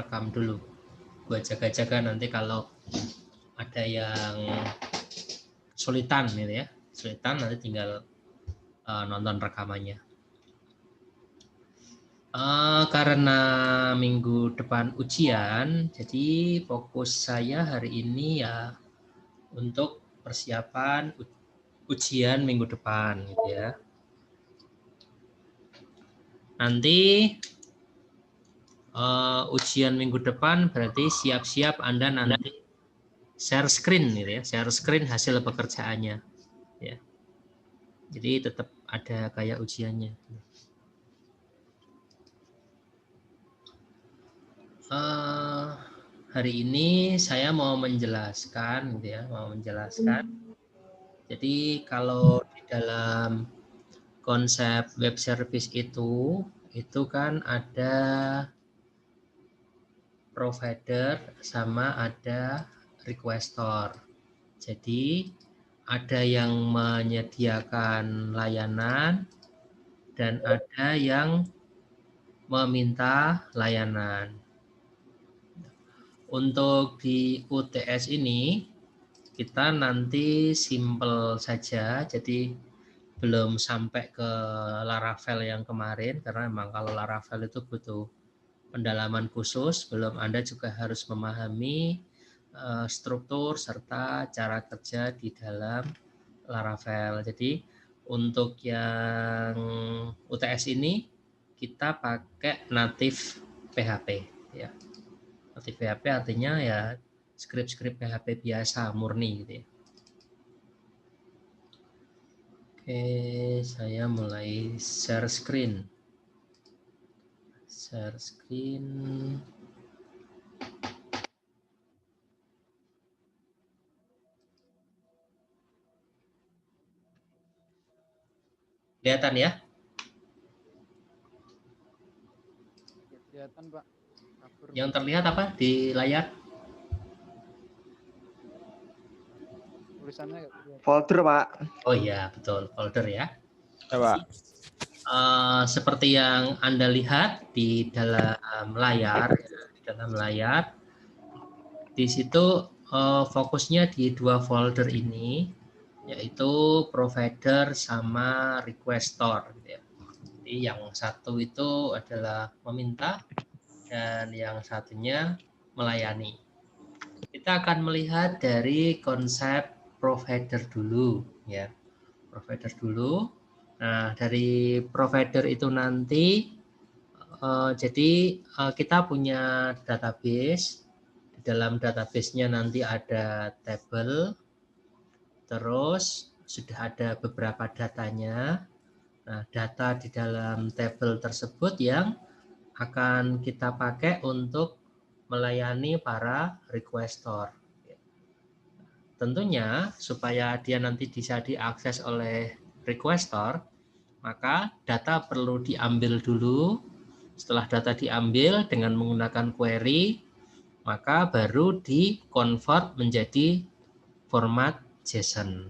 rekam dulu buat jaga-jaga nanti kalau ada yang sulitan gitu ya, sulitan nanti tinggal nonton rekamannya. Karena minggu depan ujian, jadi fokus saya hari ini ya untuk persiapan ujian minggu depan gitu ya. Nanti ujian minggu depan berarti siap-siap Anda nanti share screen gitu ya, share screen hasil pekerjaannya ya. Jadi tetap ada kayak ujiannya. Hari ini saya mau menjelaskan gitu ya, Jadi kalau di dalam konsep web service itu kan ada provider sama ada requestor. Jadi ada yang menyediakan layanan dan ada yang meminta layanan. Untuk di UTS ini kita nanti simple saja, jadi belum sampai ke Laravel yang kemarin karena memang kalau Laravel itu butuh pendalaman khusus, belum Anda juga harus memahami struktur serta cara kerja di dalam Laravel. Jadi untuk yang UTS ini kita pakai native PHP ya. Native PHP artinya ya skrip-skrip PHP biasa murni gitu ya. Oke, saya mulai share screen. Share screen. Kelihatan ya? Kelihatan, Pak. Yang terlihat apa di layar? Tulisannya folder, Pak. Oh iya, betul, folder ya. Ya, Pak. Seperti yang Anda lihat di dalam layar, di situ fokusnya di dua folder ini, yaitu provider sama requestor. Gitu ya. Jadi yang satu itu adalah meminta dan yang satunya melayani. Kita akan melihat dari konsep provider dulu, ya. Provider dulu. Nah, dari provider itu nanti, jadi kita punya database. Di dalam database-nya nanti ada tabel, terus sudah ada beberapa datanya. Nah, data di dalam tabel tersebut yang akan kita pakai untuk melayani para requestor. Tentunya supaya dia nanti bisa diakses oleh requestor, maka data perlu diambil dulu. Setelah data diambil dengan menggunakan query, maka baru di-convert menjadi format JSON.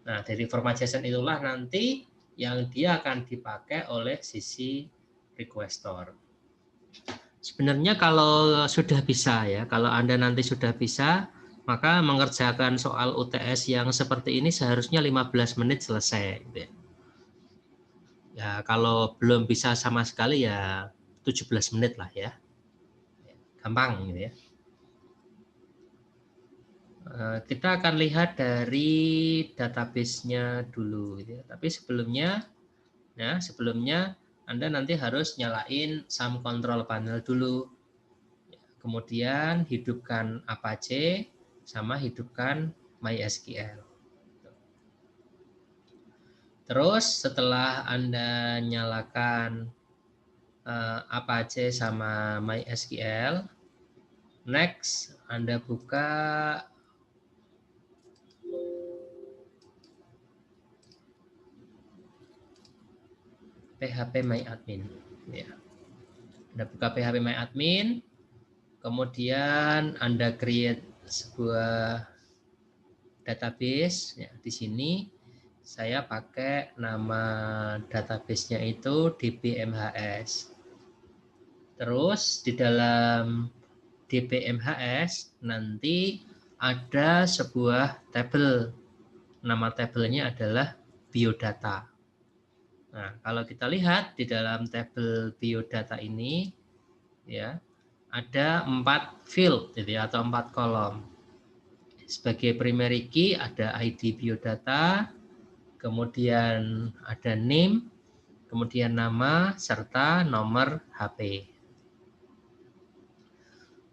Nah, dari format JSON itulah nanti yang dia akan dipakai oleh sisi requestor. Sebenarnya kalau sudah bisa ya, kalau Anda nanti sudah bisa, maka mengerjakan soal UTS yang seperti ini seharusnya 15 menit selesai. Ya, kalau belum bisa sama sekali ya 17 menit lah ya. Gampang gitu ya. Kita akan lihat dari database-nya dulu gitu ya. Tapi sebelumnya Anda nanti harus nyalain SAM control panel dulu. Kemudian hidupkan Apache sama hidupkan MySQL. Terus setelah Anda nyalakan Apache sama MySQL, next Anda buka phpMyAdmin. Ya. Anda buka phpMyAdmin, kemudian Anda create sebuah database. Ya, di sini saya pakai nama database-nya itu dbmhs. Terus di dalam DBMHS nanti ada sebuah tabel. Nama tabelnya adalah biodata. Nah, kalau kita lihat di dalam tabel biodata ini, ya, ada 4 field, gitu ya, atau 4 kolom. Sebagai primary key ada ID biodata, kemudian ada name, kemudian nama, serta nomor HP.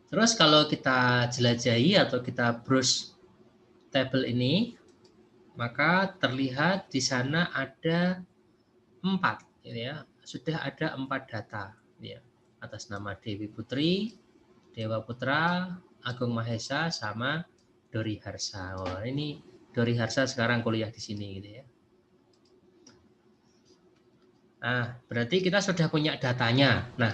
Terus kalau kita jelajahi atau kita browse tabel ini, maka terlihat di sana ada 4, ya, sudah ada 4 data, ya, atas nama Dewi Putri, Dewa Putra, Agung Mahesa, sama Dori Harsa. Oh, ini Dori Harsa sekarang kuliah di sini, gitu ya. Nah, berarti kita sudah punya datanya. Nah,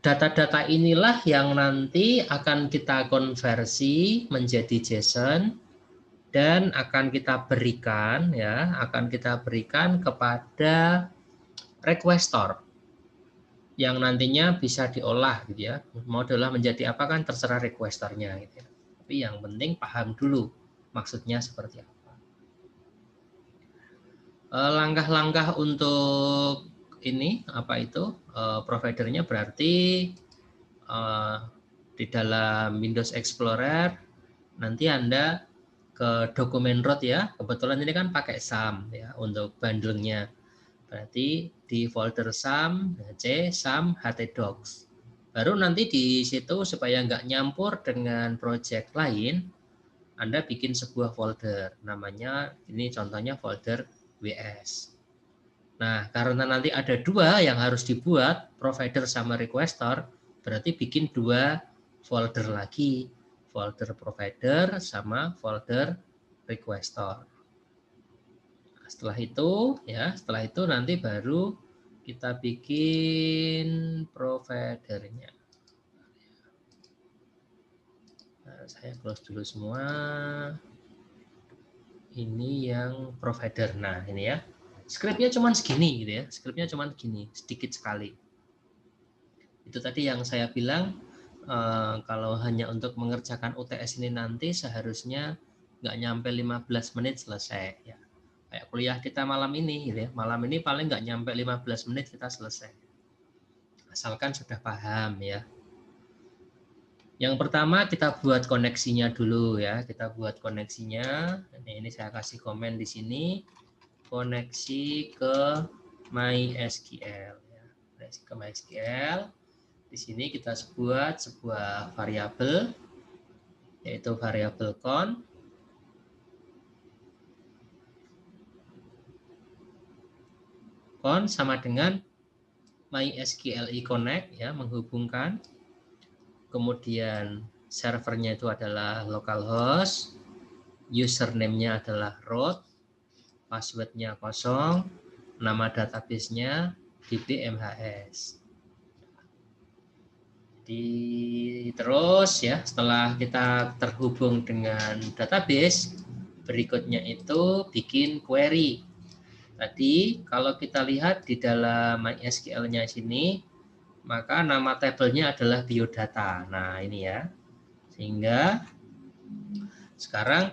data-data inilah yang nanti akan kita konversi menjadi JSON dan akan kita berikan, ya, akan kita berikan kepada requestor yang nantinya bisa diolah, gitu ya. Mau diolah menjadi apa kan terserah requestornya, gitu ya. Tapi yang penting paham dulu maksudnya seperti apa. Langkah-langkah untuk ini apa itu providernya berarti di dalam Windows Explorer nanti Anda ke dokumen root, ya. Kebetulan ini kan pakai SAM, ya, untuk bundlingnya. Berarti di folder SAM, C, SAM, htdocs. Baru nanti di situ supaya nggak nyampur dengan project lain, Anda bikin sebuah folder. Namanya, ini contohnya folder WS. Nah, karena nanti ada 2 yang harus dibuat, provider sama requestor, berarti bikin 2 folder lagi. Folder provider sama folder requestor. Setelah itu, ya, setelah itu nanti baru kita bikin providernya. Nah, saya close dulu semua. Ini yang provider. Nah, ini ya. Scriptnya cuma segini, gitu ya. Scriptnya cuma segini, sedikit sekali. Itu tadi yang saya bilang, kalau hanya untuk mengerjakan UTS ini nanti seharusnya nggak nyampe 15 menit selesai, ya. Kayak kuliah kita malam ini, gitu ya. Malam ini paling nggak nyampe 15 menit kita selesai. Asalkan sudah paham, ya. Yang pertama kita buat koneksinya dulu, ya. Kita buat koneksinya. Ini saya kasih komen di sini. Koneksi ke MySQL, ya. Koneksi ke MySQL. Di sini kita buat sebuah variabel, yaitu variabel con. Con sama dengan MySQL connect, ya, menghubungkan. Kemudian servernya itu adalah localhost, username-nya adalah root, password-nya kosong, nama database-nya DBMHS. Terus, ya, setelah kita terhubung dengan database, berikutnya itu bikin query. Tadi kalau kita lihat di dalam MySQL-nya sini, maka nama tabelnya adalah biodata. Nah, ini ya. Sehingga sekarang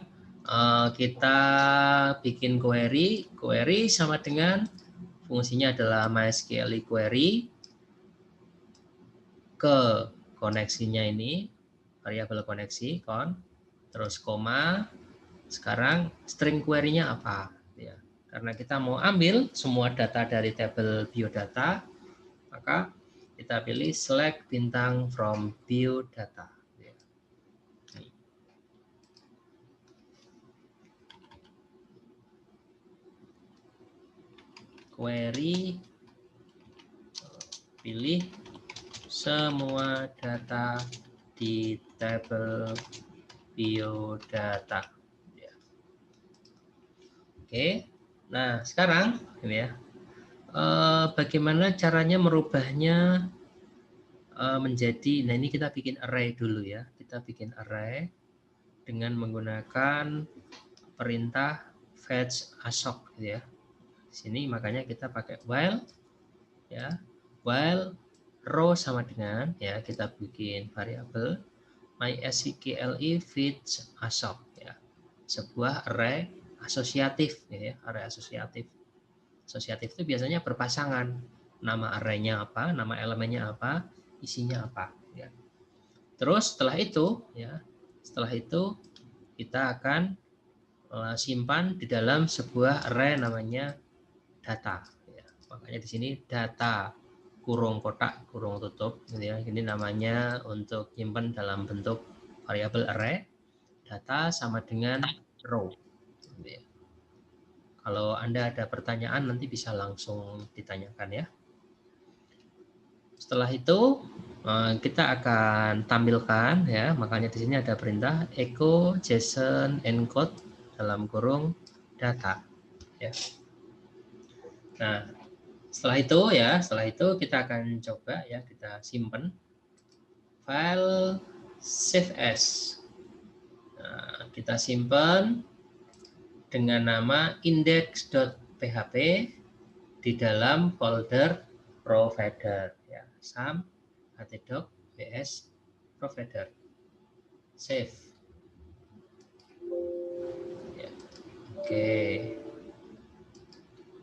kita bikin query sama dengan fungsinya adalah MySQL query ke koneksinya ini, variabel koneksi con, terus koma. Sekarang string query-nya apa, ya. Karena kita mau ambil semua data dari tabel biodata, maka kita pilih select bintang from biodata. Query, pilih semua data di tabel biodata. Oke, nah sekarang ini ya, bagaimana caranya merubahnya menjadi, nah ini kita bikin array dulu, ya. Kita bikin array dengan menggunakan perintah fetch assoc, gitu ya. Di sini makanya kita pakai while, ya. while row sama dengan, ya kita bikin variabel mysqli fetch assoc, ya, sebuah array asosiatif, ya, array asosiatif. Asosiatif itu biasanya berpasangan, nama arraynya apa, nama elemennya apa, isinya apa, ya. Terus setelah itu, ya, setelah itu kita akan simpan di dalam sebuah array namanya data, ya. Makanya di sini data kurung kotak kurung tutup, gitu ya. Ini namanya untuk simpan dalam bentuk variabel array. Data sama dengan row, gitu ya. Kalau Anda ada pertanyaan nanti bisa langsung ditanyakan, ya. Setelah itu kita akan tampilkan, ya. Makanya di sini ada perintah echo JSON encode dalam kurung data, ya. Nah, setelah itu kita akan coba, ya, kita simpan file save as. Nah, kita simpan dengan nama index.php di dalam folder provider, ya, sam htdoc ps provider. Save. Ya. Oke.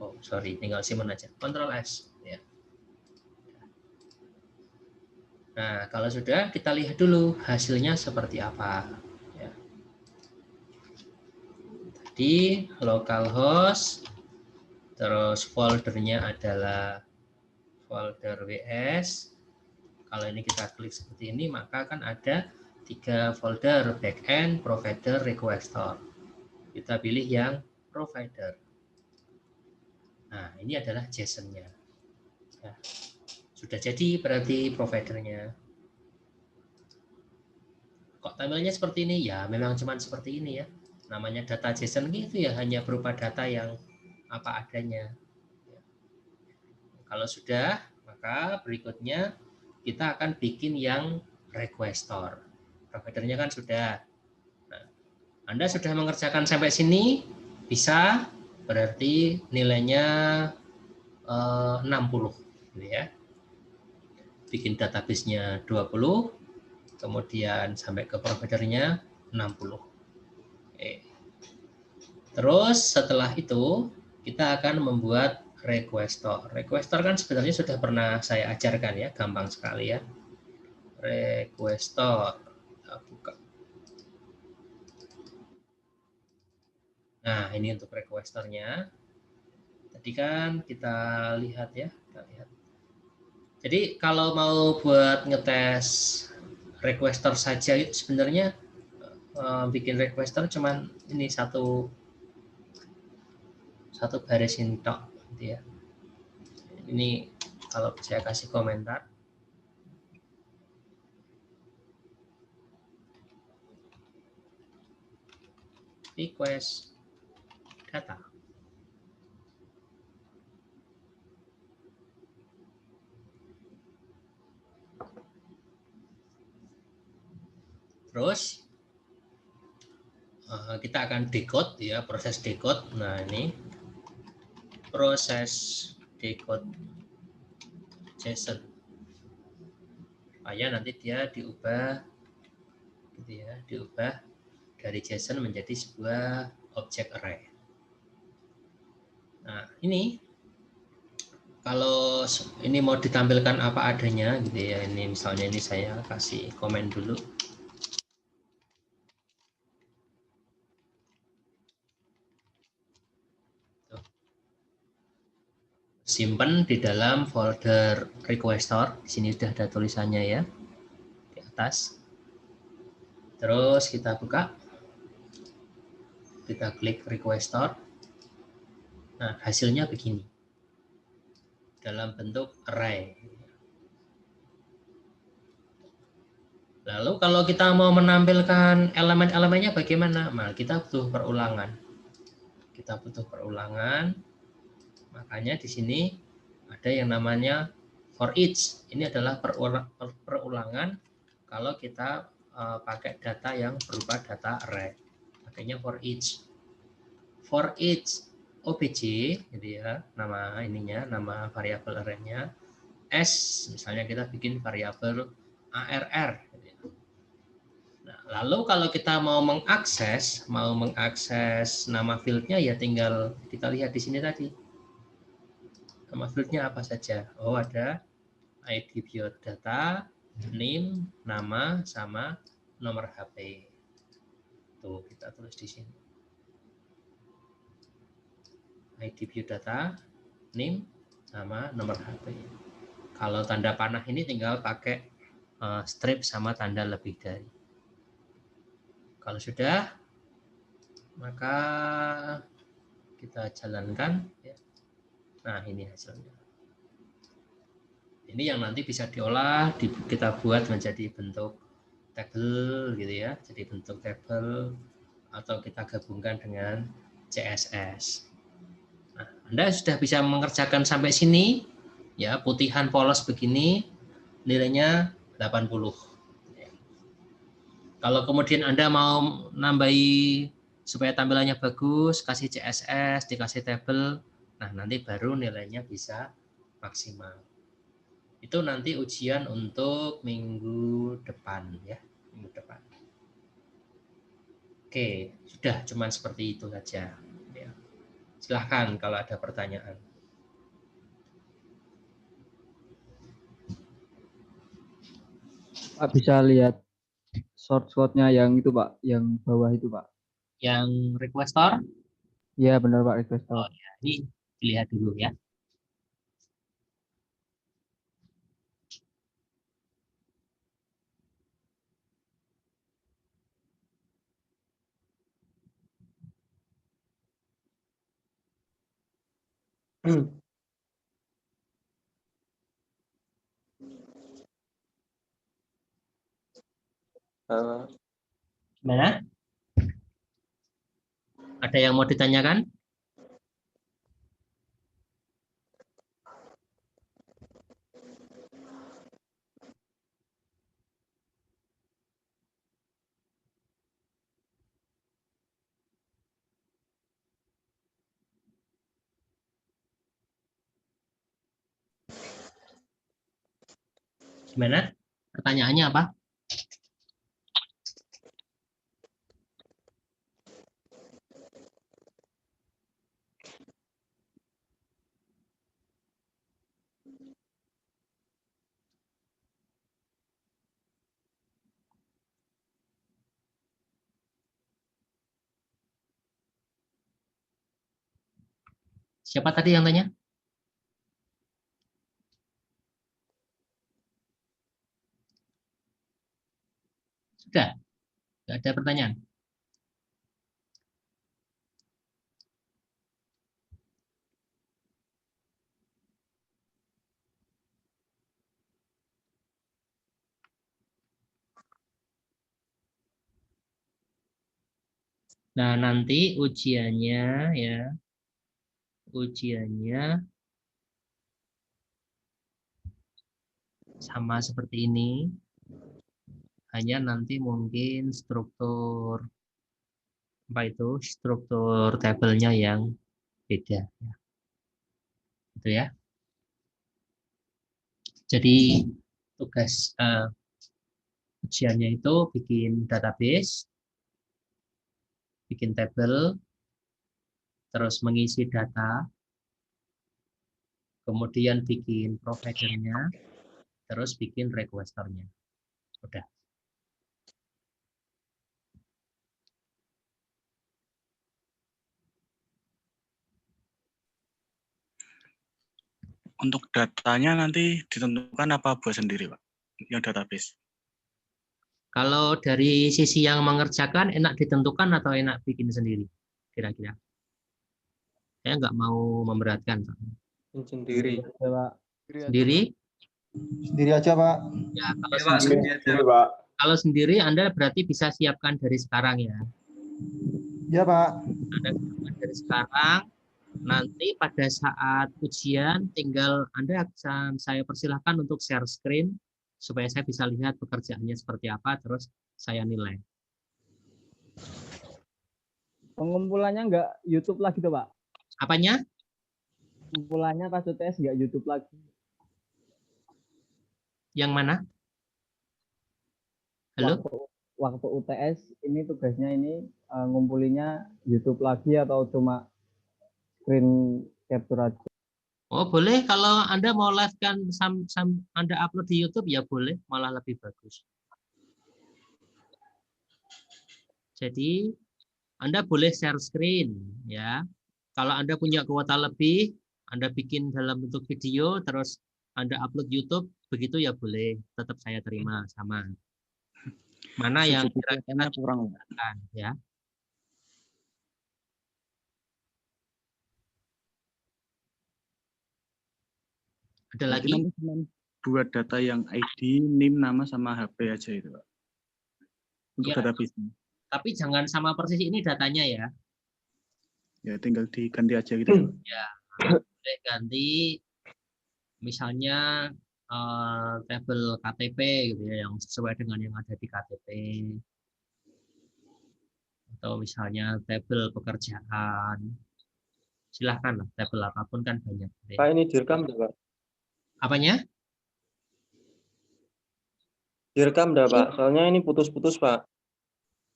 Oh, sorry, tinggal simpan aja. Ctrl S, ya. Nah, kalau sudah, kita lihat dulu hasilnya seperti apa. Ya. Tadi localhost, terus foldernya adalah folder WS. Kalau ini kita klik seperti ini, maka akan ada 3 folder, backend, provider, requestor. Kita pilih yang provider. Nah, ini adalah JSON-nya. Ya. Sudah jadi berarti providernya. Kok tampilnya seperti ini? Ya, memang cuma seperti ini, ya. Namanya data JSON gitu, ya, hanya berupa data yang apa adanya. Ya. Kalau sudah, maka berikutnya kita akan bikin yang requestor. Providernya kan sudah. Nah, Anda sudah mengerjakan sampai sini, bisa, berarti nilainya 60, gitu ya. Bikin database-nya 20, kemudian sampai ke providernya 60. Oke. Terus setelah itu kita akan membuat requestor. Requestor kan sebenarnya sudah pernah saya ajarkan, ya, gampang sekali, ya. Requestor. Kita buka. Nah, ini untuk requestornya. Tadi kan kita lihat, ya, kita lihat. Jadi kalau mau buat ngetes requestor saja itu sebenarnya bikin requestor cuman ini satu baris ini tok, gitu ya. Ini kalau saya kasih komentar. Request data. Terus kita akan decode, ya, proses decode. Nah, ini proses decode JSON. Supaya nanti dia diubah, gitu ya, diubah dari JSON menjadi sebuah objek array. Nah, ini kalau ini mau ditampilkan apa adanya, gitu ya. Ini misalnya ini saya kasih komen dulu. Simpan di dalam folder requestor. Di sini sudah ada tulisannya, ya, di atas. Terus kita buka, kita klik requestor. Nah, hasilnya begini dalam bentuk array. Lalu kalau kita mau menampilkan elemen-elemennya bagaimana? Nah, kita butuh perulangan. Kita butuh perulangan. Makanya di sini ada yang namanya for each. Ini adalah perulangan kalau kita pakai data yang berupa data array. Makanya for each. For each obj, gitu ya, nama ininya, nama variabel array-nya, S, misalnya kita bikin variabel ARR. Nah, lalu kalau kita mau mengakses nama fieldnya ya tinggal kita lihat di sini tadi. Nama fieldnya apa saja? Oh, ada ID biodata, name, nama, sama nomor HP. Tuh, kita tulis di sini. ID biodata, name, sama nomor HP. Kalau tanda panah ini tinggal pakai strip sama tanda lebih dari. Kalau sudah, maka kita jalankan. Nah, ini hasilnya. Ini yang nanti bisa diolah, kita buat menjadi bentuk tabel gitu ya, jadi bentuk tabel atau kita gabungkan dengan CSS. Nah, Anda sudah bisa mengerjakan sampai sini, ya putihan polos begini, nilainya 80. Kalau kemudian Anda mau nambahi supaya tampilannya bagus, kasih CSS, dikasih tabel, nah nanti baru nilainya bisa maksimal. Itu nanti ujian untuk minggu depan ya, minggu depan. Oke, sudah cuman seperti itu saja. Ya. Silahkan kalau ada pertanyaan. Pak bisa lihat source code-nya yang itu Pak, yang bawah itu Pak. Yang requestor? Iya benar Pak, requestor. Oh ya, ini dilihat dulu ya. Gimana? Ada yang mau ditanyakan? Gimana? Pertanyaannya apa? Siapa tadi yang tanya? Sudah? Tidak ada pertanyaan? Nah, nanti ujiannya ya. Ujiannya sama seperti ini. Hanya nanti mungkin struktur apa itu? Struktur tabelnya yang beda ya. Gitu ya. Jadi tugas ujiannya itu bikin database, bikin tabel, terus mengisi data, kemudian bikin providernya, terus bikin requestornya. Udah. Untuk datanya nanti ditentukan apa buat sendiri, Pak? Yang database. Kalau dari sisi yang mengerjakan, enak ditentukan atau enak bikin sendiri? Kira-kira. Saya nggak mau memberatkan. Sendiri. Sendiri? Sendiri aja, Pak. Ya, kalau Ya, Pak, sendiri, sendiri, Pak. kalau sendiri Anda berarti bisa siapkan dari sekarang ya. Ya, Pak. Anda siapkan dari sekarang. Nanti pada saat ujian tinggal Anda akan saya persilahkan untuk share screen supaya saya bisa lihat pekerjaannya seperti apa, terus saya nilai. Pengumpulannya nggak YouTube lagi tuh Pak? Apanya? Pengumpulannya pas UTS nggak YouTube lagi? Yang mana? Halo? Waktu UTS ini tugasnya ini ngumpulinnya YouTube lagi atau cuma screen capture aja? Oh boleh, kalau Anda mau live kan Anda upload di YouTube ya boleh, malah lebih bagus. Jadi Anda boleh share screen ya. Kalau Anda punya kuota lebih, Anda bikin dalam bentuk video, terus Anda upload YouTube, begitu ya boleh, tetap saya terima sama. Mana yang kira-kira kurang. digunakan, ya? Ada Berarti lagi? nanti cuma buat data yang ID, NIM, nama sama HP aja itu, Pak. Untuk Ya, database. tapi jangan sama persis ini datanya ya. Ya tinggal diganti aja gitu. Pak. Ya, boleh ganti misalnya tabel KTP gitu ya, yang sesuai dengan yang ada di KTP. Atau misalnya tabel pekerjaan. Silahkan lah, tabel apapun kan banyak. Pak, ini direkam enggak, Pak? Apanya? Direkam enggak, Pak? Soalnya ini putus-putus, Pak.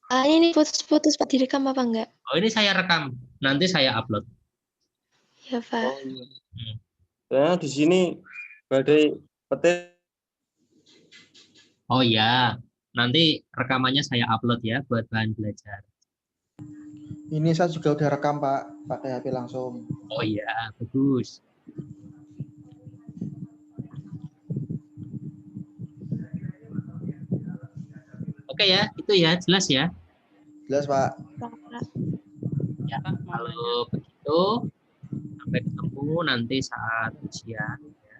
Ini putus-putus Pak, direkam apa enggak? Oh ini saya rekam, nanti saya upload. Ya Pak. Oh, iya. Ya, di sini badai petir. Oh ya, nanti rekamannya saya upload ya buat bahan belajar. Ini saya juga udah rekam, Pak, pakai HP langsung. Oh iya, bagus. Oke ya, itu ya, jelas ya. Jelas, Pak. Ya, kalau begitu sampai ketemu nanti saat ujian. Ya.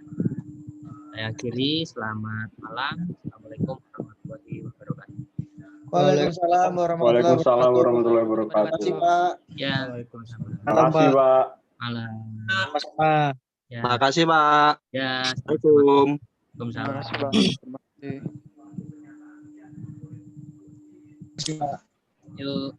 Saya akhiri, selamat malam. Assalamualaikum warahmatullahi wabarakatuh. Waalaikumsalam warahmatullahi wabarakatuh. Terima kasih, Pak. Ya, Terima kasih, Pak. malam. Ya, Makasih, Pak. ya, Assalamualaikum. Waalaikumsalam. Terima kasih, Pak. Yuk.